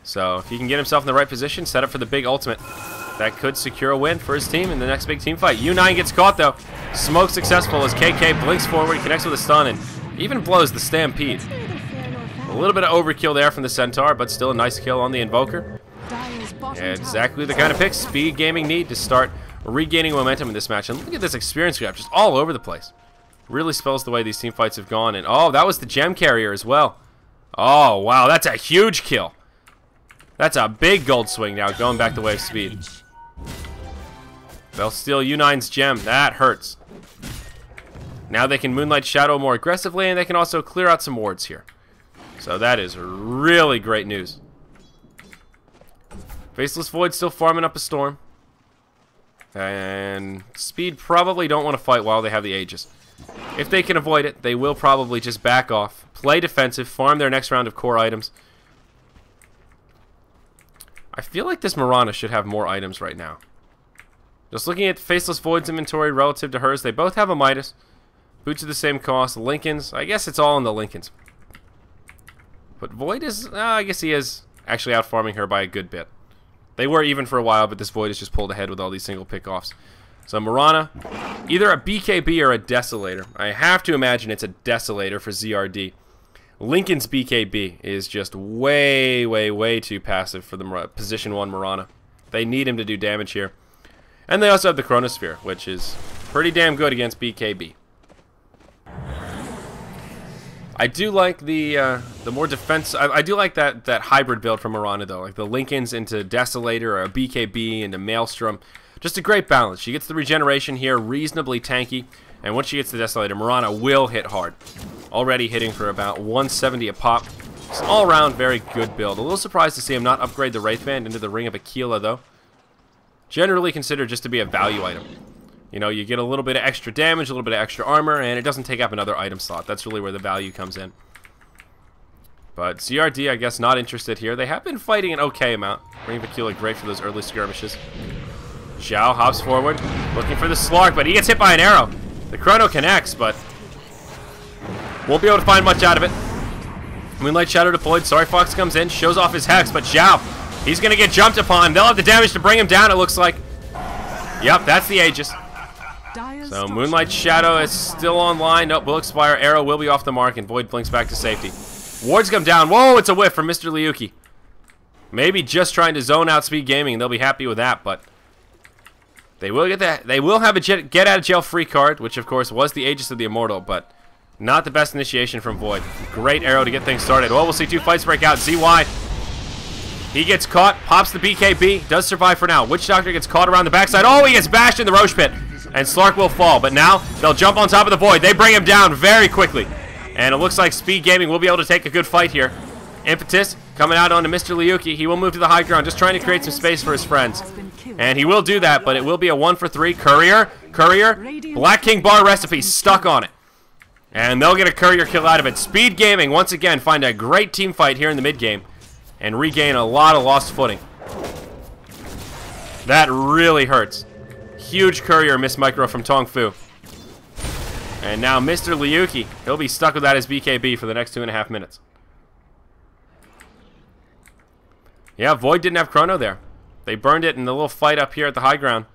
So if he can get himself in the right position, set up for the big ultimate, that could secure a win for his team in the next big team fight. U9 gets caught though. Smoke successful as KK blinks forward, connects with a stun, and even blows the Stampede. A little bit of overkill there from the Centaur, but still a nice kill on the Invoker.
Dire's bottom
Exactly the kind of pick Speed Gaming need to start regaining momentum in this match. And look at this experience grab just all over the place. Really spells the way these team fights have gone. And oh, that was the gem carrier as well. Oh, wow, that's a huge kill. That's a big gold swing now, going back the way of Speed. They'll steal U9's gem. That hurts. Now they can Moonlight Shadow more aggressively, and they can also clear out some wards here. So that is really great news. Faceless Void still farming up a storm. And Speed probably don't want to fight while they have the Aegis. If they can avoid it, they will probably just back off, play defensive, farm their next round of core items. I feel like this Mirana should have more items right now. Just looking at Faceless Void's inventory relative to hers, they both have a Midas. Boots are the same cost. Lincolns, I guess it's all in the Lincolns. But Void is, I guess he is actually out farming her by a good bit. They were even for a while, but this Void is just pulled ahead with all these single pick-offs. So Mirana, either a BKB or a Desolator. I have to imagine it's a Desolator for ZRD. Lincoln's BKB is just way, way, way too passive for the position 1 Mirana. They need him to do damage here. And they also have the Chronosphere, which is pretty damn good against BKB. I do like the more defense. I do like that hybrid build from Mirana though, like the Lincolns into Desolator or a BKB into Maelstrom. Just a great balance. She gets the regeneration here, reasonably tanky, and once she gets the Desolator, Mirana will hit hard. Already hitting for about 170 a pop. It's an all-around very good build. A little surprised to see him not upgrade the Wraith Band into the Ring of Aquila though. Generally considered just to be a value item. You know, you get a little bit of extra damage, a little bit of extra armor, and it doesn't take up another item slot. That's really where the value comes in. But CRD, I guess, not interested here. They have been fighting an okay amount. Ring of Aquila, great for those early skirmishes. Xiao hops forward, looking for the Slark, but he gets hit by an arrow. The Chrono connects, but won't be able to find much out of it. Moonlight Shadow deployed. Sorry Fox comes in, shows off his Hex, but Xiao, he's going to get jumped upon. They'll have the damage to bring him down, it looks like. Yep, that's the Aegis. So Moonlight Shadow is still online. Nope, will expire. Arrow will be off the mark, and Void blinks back to safety. Wards come down. Whoa, it's a whiff from Mr. Liuki. Maybe just trying to zone out Speed Gaming, and they'll be happy with that, but they will get that. They will have a get out of jail free card, which of course was the Aegis of the Immortal, but not the best initiation from Void. Great arrow to get things started. Well, we'll see 2 fights break out. ZY, he gets caught, pops the BKB, does survive for now. Witch Doctor gets caught around the backside. Oh, he gets bashed in the Roche Pit, and Slark will fall. But now they'll jump on top of the Void. They bring him down very quickly, and it looks like Speed Gaming will be able to take a good fight here. Impetus coming out onto Mr. Liuki. He will move to the high ground, just trying to create some space for his friends. And he will do that, but it will be a 1 for 3. Courier, Black King bar recipe stuck on it. And they'll get a Courier kill out of it. Speed Gaming, once again, find a great team fight here in the mid-game and regain a lot of lost footing. That really hurts. Huge Courier miss micro from Tongfu. And now Mr. Liuki, he'll be stuck without his BKB for the next 2.5 minutes. Yeah, Void didn't have Chrono there. They burned it in the little fight up here at the high ground.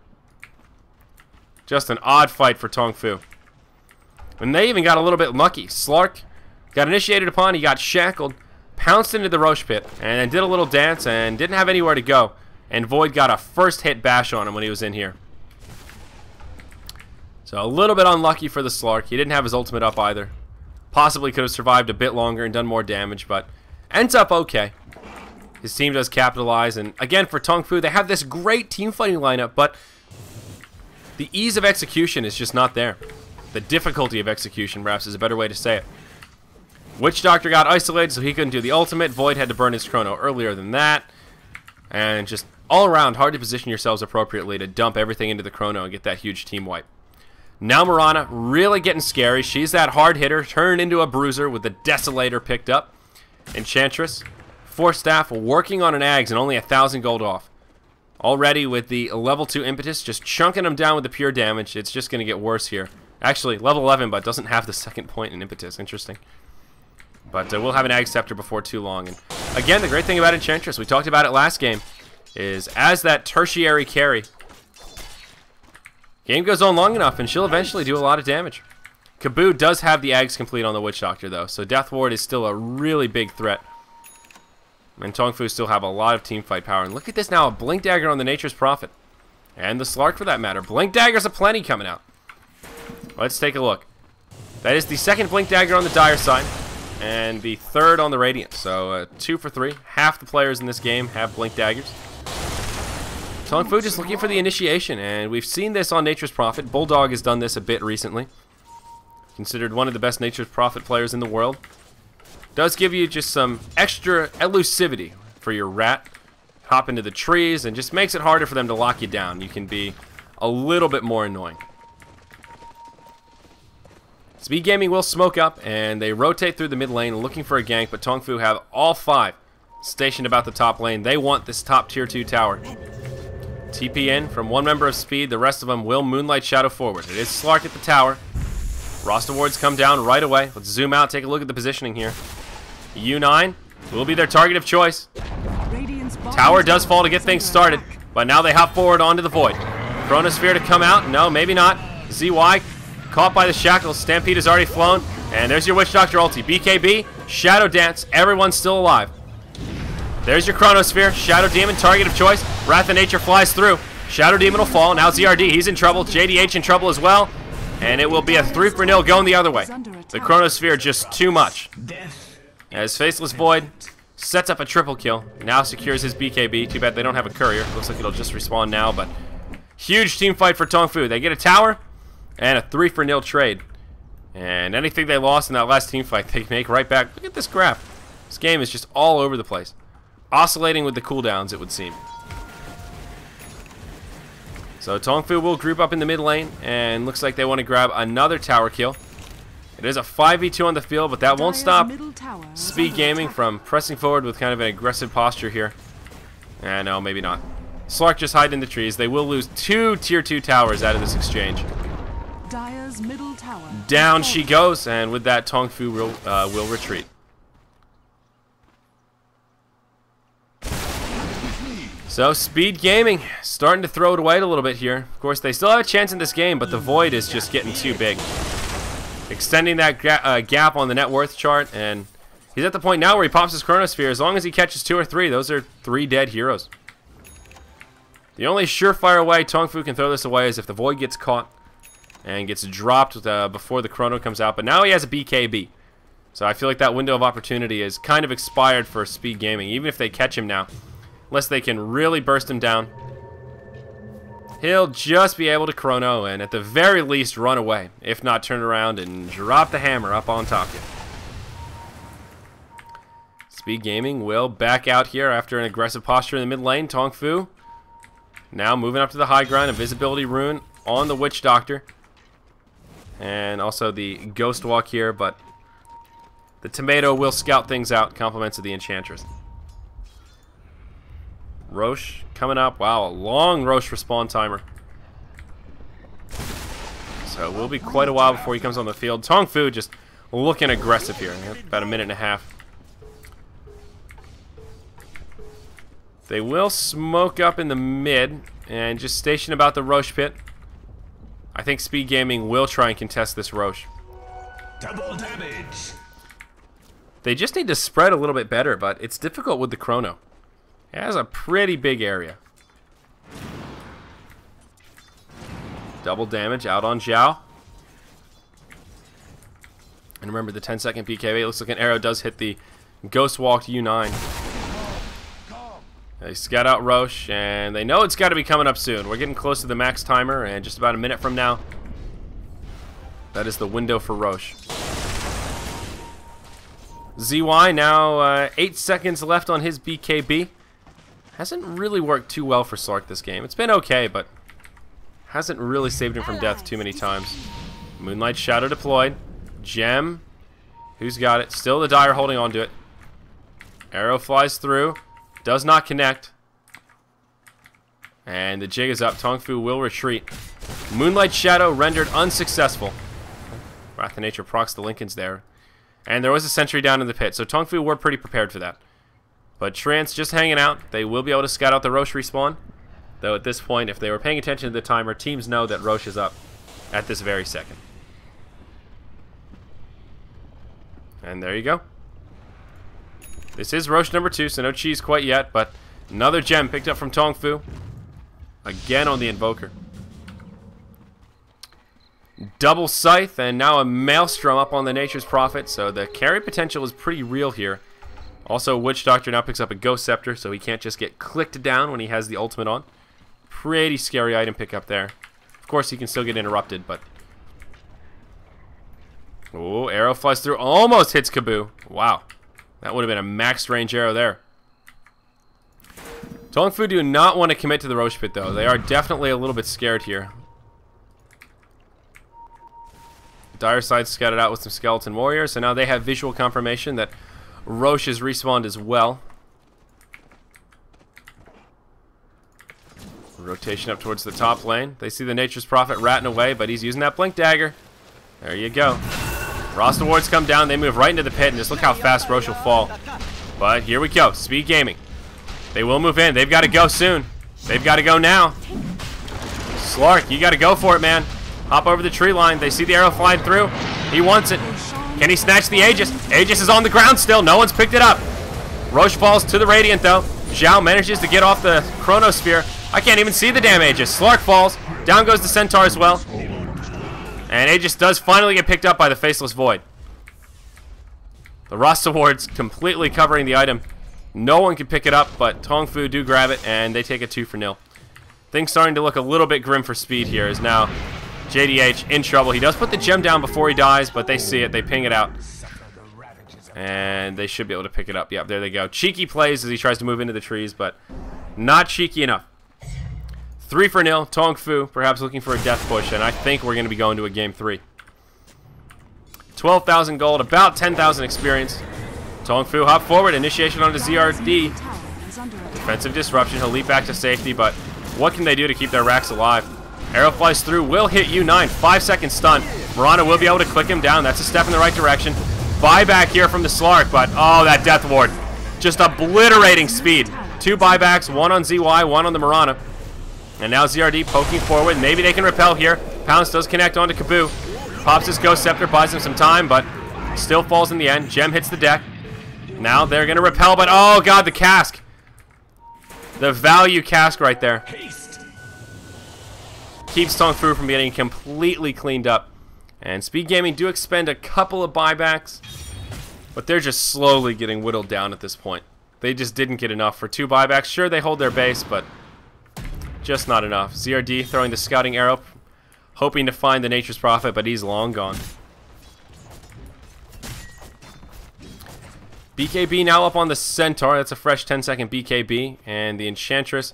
Just an odd fight for Tongfu. And they even got a little bit lucky. Slark got initiated upon, he got shackled, pounced into the Roche Pit, and then did a little dance and didn't have anywhere to go. And Void got a first hit bash on him when he was in here. So a little bit unlucky for the Slark. He didn't have his ultimate up either. Possibly could have survived a bit longer and done more damage, but ends up okay. His team does capitalize, and again for Tongfu, they have this great team fighting lineup, but the ease of execution is just not there. The difficulty of execution, perhaps, is a better way to say it. Witch Doctor got isolated, so he couldn't do the ultimate. Void had to burn his Chrono earlier than that. And just all around, hard to position yourselves appropriately to dump everything into the Chrono and get that huge team wipe. Now Mirana really getting scary. She's that hard hitter, turned into a bruiser with the Desolator picked up. Enchantress, Force Staff, working on an Ags and only 1,000 gold off. Already with the level 2 Impetus, just chunking them down with the pure damage. It's just going to get worse here. Actually, level 11, but doesn't have the second point in Impetus. Interesting. But we'll have an Ag Scepter before too long. And again, the great thing about Enchantress, we talked about it last game, is as that tertiary carry, game goes on long enough and she'll eventually do a lot of damage. Kaboo does have the Ags complete on the Witch Doctor, though, so Death Ward is still a really big threat. And Tongfu still have a lot of teamfight power. And look at this now, a Blink Dagger on the Nature's Prophet. And the Slark, for that matter. Blink Daggers aplenty coming out. Let's take a look. That is the second Blink Dagger on the Dire side, and the third on the Radiant. So 2 for 3. Half the players in this game have Blink Daggers. Tongfu just looking for the initiation, and we've seen this on Nature's Prophet. Bulldog has done this a bit recently. Considered one of the best Nature's Prophet players in the world. Does give you just some extra elusivity for your rat. Hop into the trees and just makes it harder for them to lock you down. You can be a little bit more annoying. SpG Gaming will smoke up and they rotate through the mid lane looking for a gank, but Tongfu have all 5 stationed about the top lane. They want this top tier 2 tower. TP in from one member of Speed, the rest of them will Moonlight Shadow forward. It is Slark at the tower. Roster wards come down right away. Let's zoom out, take a look at the positioning here. U9 will be their target of choice. Tower does fall to get things started, but now they hop forward onto the Void. Chronosphere to come out. No, maybe not. ZY caught by the shackles. Stampede has already flown. And there's your Witch Doctor ulti. BKB, Shadow Dance. Everyone's still alive. There's your Chronosphere. Shadow Demon, target of choice. Wrath of Nature flies through. Shadow Demon will fall. Now ZRD, he's in trouble. JDH in trouble as well. And it will be a 3 for 0 going the other way. The Chronosphere just too much. As Faceless Void sets up a triple kill. Now secures his BKB. Too bad they don't have a courier. Looks like it'll just respawn now, but huge team fight for Tongfu. They get a tower and a 3 for 0 trade. And anything they lost in that last team fight, they make right back. Look at this graph. This game is just all over the place. Oscillating with the cooldowns, it would seem. So Tongfu will group up in the mid lane, and looks like they want to grab another tower kill. It is a 5v2 on the field, but that won't stop SpG Gaming from pressing forward with kind of an aggressive posture here. No, maybe not. Slark just hide in the trees. They will lose 2 tier 2 towers out of this exchange.
Dire's middle tower
Down she goes, and with that, Tongfu will retreat. So, SpG Gaming starting to throw it away a little bit here. Of course, they still have a chance in this game, but the Void is just getting too big. Extending that gap on the net worth chart, and he's at the point now where he pops his Chronosphere. As long as he catches 2 or 3, those are 3 dead heroes. The only surefire way Tongfu can throw this away is if the Void gets caught and gets dropped before the Chrono comes out. But now he has a BKB. So I feel like that window of opportunity is kind of expired for SpG Gaming, even if they catch him now. Unless they can really burst him down. He'll just be able to Chrono and at the very least run away. If not, turn around and drop the hammer up on top of you. SpG Gaming will back out here after an aggressive posture in the mid lane. Tongfu now moving up to the high ground. Invisibility rune on the Witch Doctor. And also the Ghost Walk here, but the Tomato will scout things out. Compliments of the Enchantress. Rosh coming up. Wow, a long Rosh respawn timer. So it will be quite a while before he comes on the field. Tongfu just looking aggressive here. About a minute and a half. They will smoke up in the mid and just station about the Rosh pit. I think SpG Gaming will try and contest this Rosh.
Double damage.
They just need to spread a little bit better, but it's difficult with the Chrono. It has a pretty big area. Double damage out on Zhao. And remember the 10-second BKB. It looks like an arrow does hit the Ghost Walked U9. They scout out Rosh, and they know it's got to be coming up soon. We're getting close to the max timer, and just about a minute from now, that is the window for Rosh. ZY now 8 seconds left on his BKB. Hasn't really worked too well for Slark this game. It's been okay, but hasn't really saved him from death too many times. Moonlight Shadow deployed. Gem. Who's got it? Still the Dire holding on to it. Arrow flies through. Does not connect. And the jig is up. Tongfu will retreat. Moonlight Shadow rendered unsuccessful. Wrath of Nature procs the Lincolns there. And there was a sentry down in the pit, so Tongfu were pretty prepared for that. But Trance just hanging out. They will be able to scout out the Rosh respawn. Though at this point, if they were paying attention to the timer, teams know that Rosh is up at this very second. And there you go. This is Roche number 2, so no cheese quite yet, but another gem picked up from Tongfu. Again on the Invoker. Double Scythe, and now a Maelstrom up on the Nature's Prophet, so the carry potential is pretty real here. Also, Witch Doctor now picks up a Ghost Scepter, so he can't just get clicked down when he has the ultimate on. Pretty scary item pickup there. Of course, he can still get interrupted, but... Oh, arrow flies through, almost hits Kaboo. Wow. That would have been a max range arrow there. Tongfu do not want to commit to the Roche Pit, though. They are definitely a little bit scared here. Dire Side scouted out with some Skeleton Warriors, so now they have visual confirmation that Roche is respawned as well. Rotation up towards the top lane. They see the Nature's Prophet ratting away, but he's using that Blink Dagger. There you go. Roster Wards come down, they move right into the pit, and just look how fast Roche will fall. But here we go, Speed Gaming. They will move in, they've got to go soon. They've got to go now. Slark, you got to go for it, man. Hop over the tree line, they see the arrow flying through. He wants it. Can he snatch the Aegis? Aegis is on the ground still, no one's picked it up. Roche falls to the Radiant though. Zhao manages to get off the Chronosphere. I can't even see the damn Aegis. Slark falls, down goes the Centaur as well. And Aegis does finally get picked up by the Faceless Void. The Rasta Ward's completely covering the item. No one can pick it up, but Tongfu do grab it, and they take a 2-0. Things starting to look a little bit grim for Speed here, as now JDH in trouble. He does put the gem down before he dies, but they see it, they ping it out. And they should be able to pick it up. Yep, there they go. Cheeky plays as he tries to move into the trees, but not cheeky enough. 3-0, Tongfu perhaps looking for a death push, and I think we're going to be going to a game 3. 12,000 gold, about 10,000 experience. Tongfu hop forward, initiation onto ZRD. Defensive disruption, he'll leap back to safety, but what can they do to keep their racks alive? Arrow flies through, will hit U9, 5-second stun. Mirana will be able to click him down, that's a step in the right direction. Buyback here from the Slark, but oh, that Death Ward. Just obliterating Speed. 2 buybacks, one on ZY, one on the Mirana. And now ZRD poking forward. Maybe they can repel here. Pounce does connect onto Kaboo. Pops his Ghost Scepter, buys him some time, but still falls in the end. Gem hits the deck. Now they're going to repel, but oh god, the cask. The value cask right there. Keeps Tongfu from getting completely cleaned up. And Speed Gaming do expend a couple of buybacks, but they're just slowly getting whittled down at this point. They just didn't get enough for 2 buybacks. Sure, they hold their base, but just not enough. ZRD throwing the scouting arrow, hoping to find the Nature's Prophet, but he's long gone. BKB now up on the Centaur. That's a fresh 10-second BKB. And the Enchantress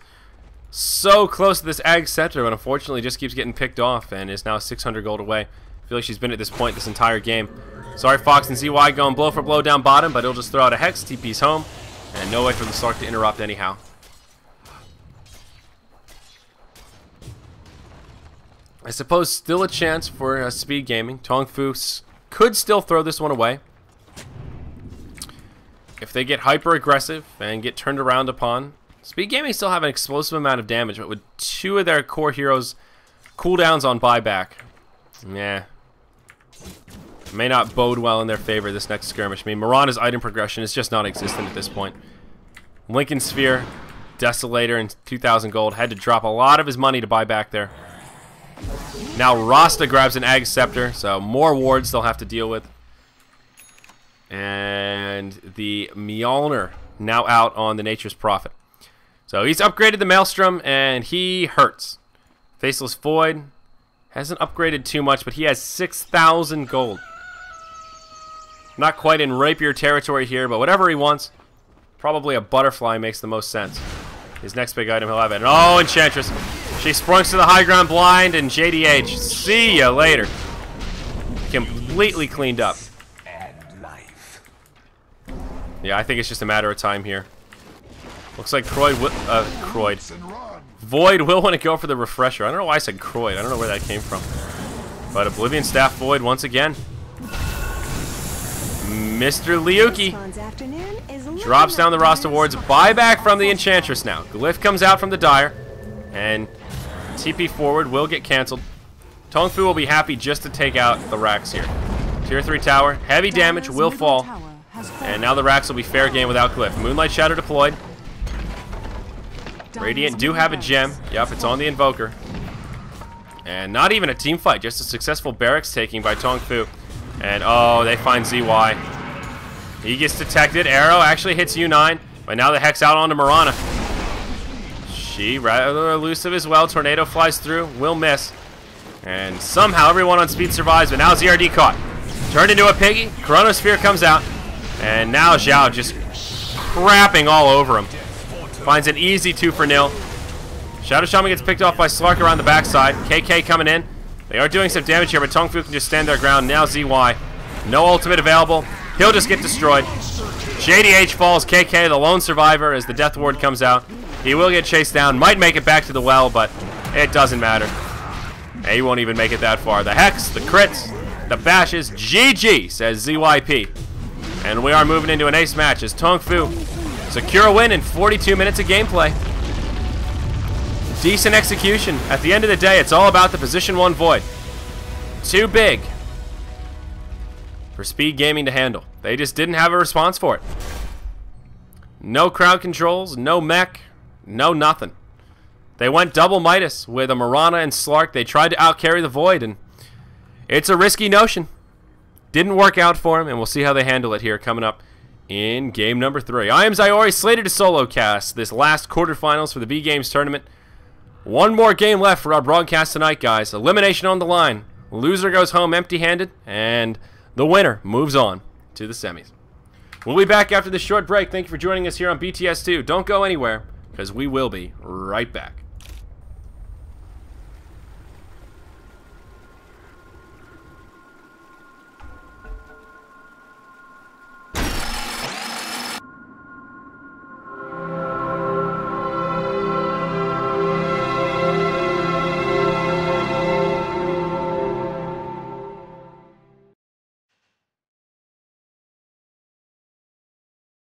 so close to this Ag Scepter, but unfortunately just keeps getting picked off and is now 600 gold away. I feel like she's been at this point this entire game. Sorry, Fox and ZY going blow for blow down bottom, but he'll just throw out a Hex, TP's home, and no way for the Slark to interrupt anyhow. I suppose still a chance for Speed Gaming. Tongfu could still throw this one away. If they get hyper aggressive and get turned around upon, Speed Gaming still have an explosive amount of damage, but with 2 of their core heroes cooldowns on buyback, yeah, may not bode well in their favor this next skirmish. I mean, Mirana's item progression is just non-existent at this point. Lincoln Sphere, Desolator, and 2,000 gold had to drop a lot of his money to buy back there. Now Rasta grabs an Ag Scepter, so more wards they'll have to deal with. And the Mjolnir now out on the Nature's Prophet. So he's upgraded the Maelstrom, and he hurts. Faceless Void hasn't upgraded too much, but he has 6,000 gold. Not quite in rapier territory here, but whatever he wants. Probably a butterfly makes the most sense. His next big item he'll have it. Oh, Enchantress. She sprunks to the high ground blind, and JDH. See ya later. Completely cleaned up. Yeah, I think it's just a matter of time here. Looks like Void will want to go for the refresher. I don't know why I said Croyd. I don't know where that came from. But Oblivion Staff Void once again. Mr. Liuki drops down the Rasta Wards. Buyback from the Enchantress now. Glyph comes out from the Dire. And TP forward will get cancelled. Tongfu will be happy just to take out the racks here. Tier 3 tower. Heavy damage
Dire's
will
middle
fall.
tower has fallen.
And now the racks will be fair game without Cliff. Moonlight Shadow deployed.
Dire's
Radiant do
middle
have a
barracks
gem.
has
Yep, it's on the Invoker. And not even a team fight, just a successful barracks taking by Tongfu. And oh, they find ZY. He gets detected. Arrow actually hits U9. But now the Hex out onto Mirana. She rather elusive as well. Tornado flies through. Will miss. And somehow everyone on speed survives. But now ZRD caught. Turned into a piggy. Chronosphere comes out. And now Zhao just crapping all over him. Finds an easy 2 for 0. Shadow Shaman gets picked off by Slark around the backside. KK coming in. They are doing some damage here, but Tongfu can just stand their ground. Now ZY. No ultimate available. He'll just get destroyed. JDH falls. KK, the lone survivor, as the Death Ward comes out. He will get chased down. Might make it back to the well, but it doesn't matter. He won't even make it that far. The Hex, the crits, the bashes. GG, says ZYP. And we are moving into an ace match as Tongfu secure a win in 42 minutes of gameplay. Decent execution. At the end of the day, it's all about the position 1 void. Too big for Speed Gaming to handle. They just didn't have a response for it. No crowd controls, no mech, no nothing. They went double Midas with a Mirana and Slark. They tried to outcarry the void, and it's a risky notion. Didn't work out for him, and we'll see how they handle it here coming up in game number 3. I am Zyori, slated to solo cast this last quarterfinals for the V Games tournament. One more game left for our broadcast tonight, guys. Elimination on the line. Loser goes home empty-handed, and the winner moves on to the semis. We'll be back after this short break. Thank you for joining us here on BTS2. Don't go anywhere, because we will be right back.